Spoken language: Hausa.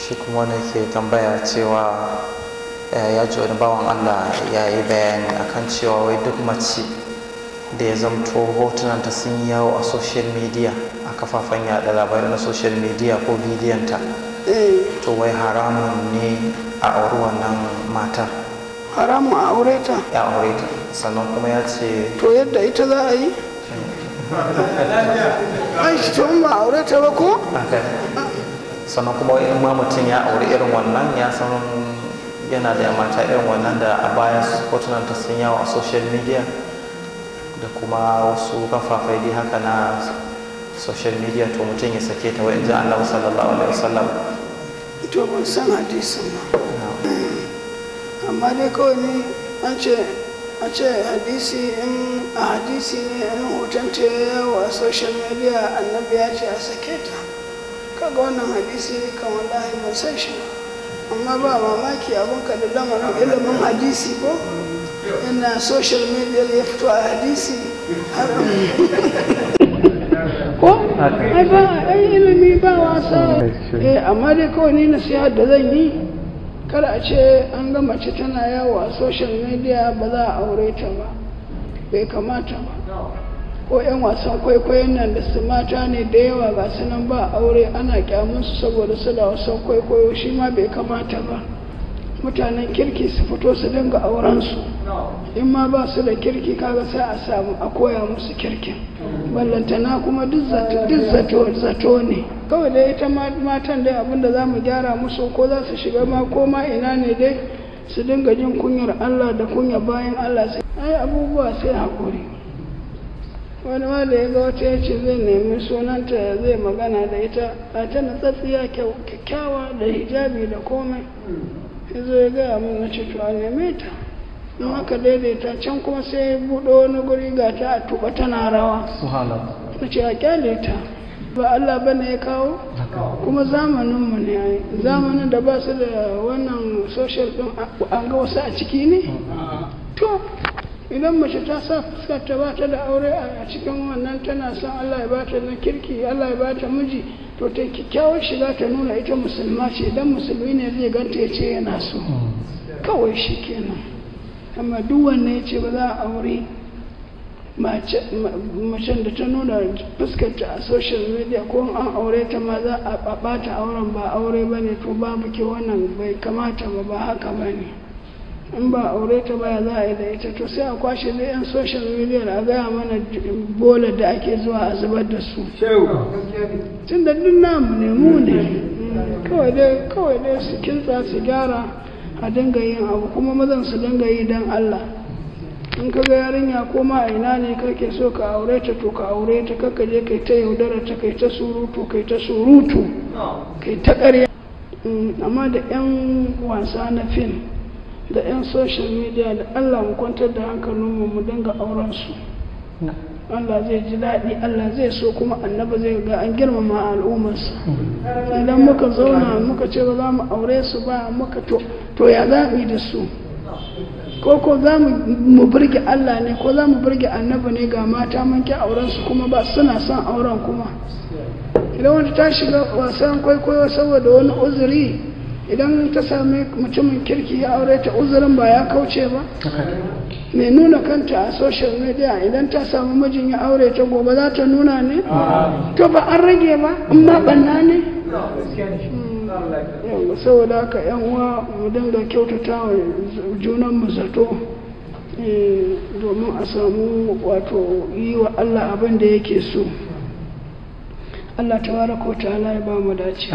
shi kuma wani ke tambaya cewa ya ji wani bawan Allah ya yi bayani akan cewa wai duk mace da ya zamto hotunanta sun yi yawo a social media, a kafafen yada labarai na social media ko bidiyonta, to wai haramun ne a auri wannan matar. Haramun a aure ta? Ya aure ta. Sannan kuma ya ce to yadda ita za a yi? Ai to in ba aure ta ba ko? Sannan kuma in ma mutum ya aure irin wannan, ya san yana da mata irin wannan da a baya hotunanta sun yawo a social media da kuma wasu kafafai dai haka na social media, to mutum ya sake ta, wa'in ji Annabi sallallahu alaihi wasallam. To ban san hadisin ba, amma dai kawai ne an ce hadisi, in a hadisi ne in hoton ta yawo a social media Annabi ya ce a sake ta. Kaga wannan hadisi ne kan wallahi ban san shi ba, amma ba mamaki abinka da lamarin ilimin hadisi ko yana social media ya fito a hadisi har ko ai ilimi ba wasa. Amma dai kawai ni nasiha da zan yi, kada a ce an ga mace tana yawo a social media ba za a aure ta ba, bai kamata ba. Ko 'yan wasan kwaikwayon nan da su mata ne da yawa ga su nan ba aure, ana kyamunsu saboda su da wasan kwaikwayo, shi ma bai kamata ba. Mutanen kirki su fito su dinga aurensu, in ma ba su da kirki kaga sai a samu a koya musu kirkin, ballantana kuma duk zato ne kawai. da ita matan dai abinda za mu gyara musu, ko za su shiga ma ko ma ina ne dai, su dinga jin kunyar Allah da kunyar bayan Allah. Sai ai abubuwa sai haƙuri. Wani ma da ya ga wata ya ce zai nemi sunanta zai magana da ita, a ta natsatsiya kyakkyawa da hijabi da komai, ya zo ya gaya min, na ce to a neme ta, in aka daidaita. Can kuma sai ya buɗe wani guri ga ta a tuba tana rawa, na ce a kyale ta, ba Allah ba ne ya kawo, kuma zamaninmu ne ai, zamanin da ba su da wannan social ɗin an ga wasu a ciki ne. To idan mace ta sa fuskar ta ba ta da aure a cikin wannan, tana son Allah ya ba ta na kirki, Allah ya ba ta miji, to ta kyakkyawar shiga ta nuna ita musulma ce. Idan musulmi ne zai ganta ya ce yana so, kawai shi kenan. Amma duk wanne ya ce ba za a aure macen da ta nuna fuskarta a social media, ko an aure ta ma za a ɓata auren, ba aure ba ne, to babu ke, wannan bai kamata ba haka ba ne. In ba aure ta baya za a yi da ita, to sai a kwashe da 'yan social media da a gaya mana bola da ake zuwa a zubar da su, tun da duk namu ne, mu ne. Kawai dai su kintsa su gyara, a dinga yin abu, kuma mazan su dinga yi don Allah. In ka ga yarinya ko ma a ina ne kake so ka aure ta, to ka aure ta, kakka je kai ta yaudara ta, kai ta surutu kai ta ƙarya. Amma da 'yan wasa na fim da 'yan social media, da Allah mu kwantar da hankalinmu, mu dinga auren su. Allah zai ji daɗi, Allah zai so, kuma Annabi zai ga an girmama al'ummarsa. Idan muka zauna muka ce ba za mu aure su ba, muka to ya za mu yi da su? Ko za mu burge Allah ne, ko za mu burge Annabi ne? Ga mata mun ki auren su, kuma ba suna son auren kuma. Idan wata ta shiga wasan kwaikwayo saboda wani uzuri, idan ta sami mutumin kirki ya aure ta, uzurin ba ya kauce ba? Mai nuna kanta a social media, idan ta samu mijin ya aure ta, gobe za ta nuna ne? To ba an rage ba, in ma ɓanna ne? Saboda haka 'yan uwa mu dinga kyautata wa junanmu zato, domin a samu wato yi wa Allah abin da yake so. Allah tabaraka wa ta'ala ya ba mu dace.